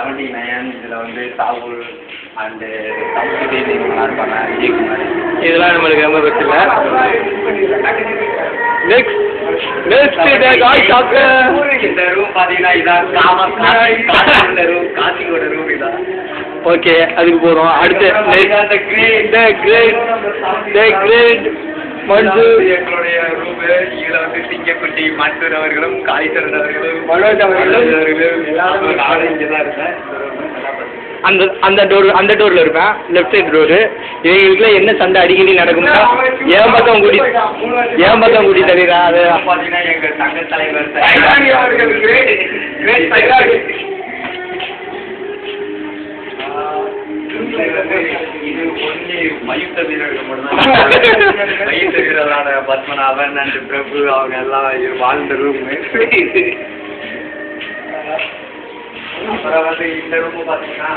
79 இதில் வந்து சாகுல் அண்டு இவங்களாம் இருப்பாங்க விஜயகுமார். இதெல்லாம் நம்மளுக்கு ரொம்ப பெஸ்ட் இல்லை. இந்த ரூம் பார்த்தீங்கன்னா இதான் காசியோட ரூம் இதான். ஓகே, அதுக்கு போகிறோம். அடுத்து எங்களுடைய ரூம். இதில் வந்து சிங்கக்குட்டி மன்சூர் அவர்களும் காளிசரன் அவர்களும் மனோஜ் அவர்களும் நானும் இங்கே தான் இருப்பேன். அந்த டோரில் இருப்பேன், லெஃப்ட் சைடு டோரு. இவங்களுக்குள்ள என்ன சண்டை அடிக்கடி நடக்கும்னா ஏன் பக்கம் கூட்டி தருகிறா. அது பார்த்தீங்கன்னா எங்கள் சங்க தலைவர் இது ஒன்லி மயுத்த வீரர்கள் மட்டும்தான். மயுத்த வீரரான பத்மநாபன் அண்ட் பிரபு அவங்க எல்லாம் வாழ்ந்த ரூம். அப்புறம் வந்து இந்த ரூம் பார்த்தீங்கன்னா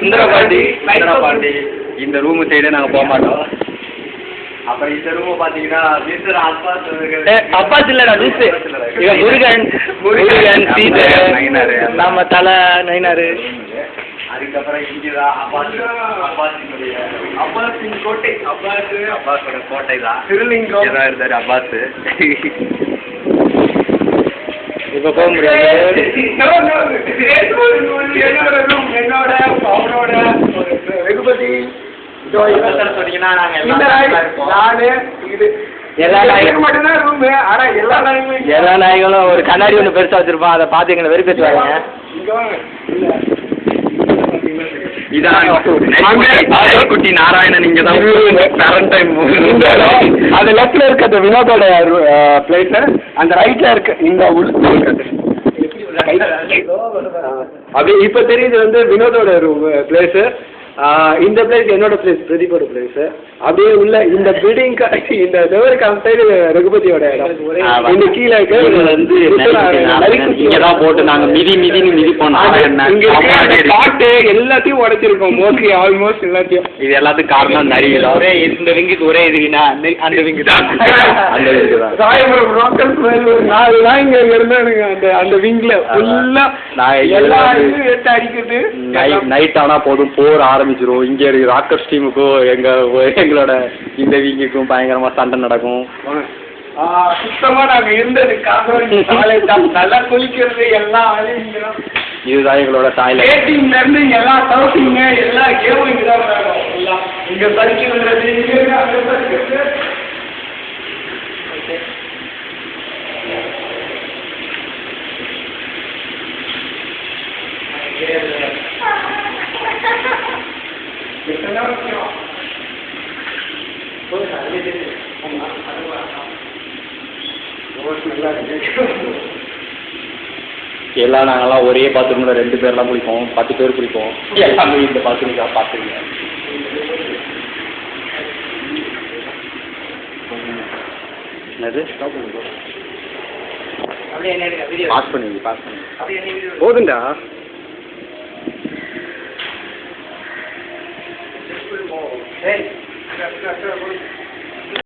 சுந்தரபாண்டி இந்த ரூம் சைடே நாங்கள் போக மாட்டோம். அப்புறம் இந்த ரூம் பார்த்தீங்கன்னா அப்பாஸ் இல்லடா லூசு. முருகன் சீதர் நம்ம தலை நயினாரு. அதுக்கப்புறம் இங்கேதான் அப்பாஸின் கோட்டை. அப்பாஸோட கோட்டை தான் திருலிங்கம் இருந்தாரு அப்பாஸ். இப்போ போக முடியாது. என்னோட அவனோட ரகுபதி சொன்னீங்கன்னா நாங்கள் எல்லா நாய்களும் ஒரு கண்ணாடி ஒன்று பெருசாக வச்சிருப்பான். அதை பார்த்து எங்களை வெறுப்பேற்றுவாங்க. இதான் குட்டி நாராயணன். இங்கே தான் அந்த லெஃப்ட்ல இருக்க அந்த வினோதோட பிளேஸ், அந்த ரைட்ல இருக்க இந்த அப்படி இப்போ தெரியுது வந்து வினோதோட பிளேஸ். இந்த பிளேஸ் என்னோட பிளேஸ், பிரதீப்போட பிளேஸ். அப்படியே உள்ள இந்த பில்டிங் இந்த செவருக்கு அந்த சைடு ரகுபதியோட இடம். இந்த கீழே வந்து இங்கதான் போட்டு நாங்க மிதிப்போம். காட்டு எல்லாத்தையும் உடைச்சிருக்கோம், மோஸ்ட்லி ஆல்மோஸ்ட் எல்லாத்தையும். இது எல்லாத்துக்கும் காரணம் நிறைய ஒரே இந்த விங்குக்கு ஒரே இதுனா அந்த விங்கு தான். அந்த விங்கு தான் ராயபுரம் ரோக்கல் நான் இங்க இருந்தானுங்க. அந்த விங்ல ஃபுல்லா எல்லா இதுவும் எடுத்து அடிக்குது. நைட் ஆனா போதும் போர் ஆரம்பிச்சிரும். இங்க இருக்கு ராக்கர்ஸ் டீமுக்கும் எங்களோட இந்த வீங்குக்கும் பயங்கரமா சண்டை நடக்கும். சுத்தமா நாங்க இருந்தது நல்லா குளிக்கிறது எல்லாம் அழிஞ்சிடும். இதுதான் எங்களோட டாய்லெட். பேட்டிங்ல இருந்து எல்லா சவுட்டிங்க எல்லா கேமும் இங்கதான் விளையாடும். எல்லாம் இங்க பறிக்கிறது அங்க பறிக்கிறது. எல்லாம் நாங்கெல்லாம் ஒரே பாத்ரூம்ல 2 பேர்லாம் குளிப்போம், 10 பேர் குளிப்போம். எல்லாமே இந்த பாத்ரூம்ல பார்த்துருங்க. என்னது பாஸ் பண்ணி போதுண்டா. Hey,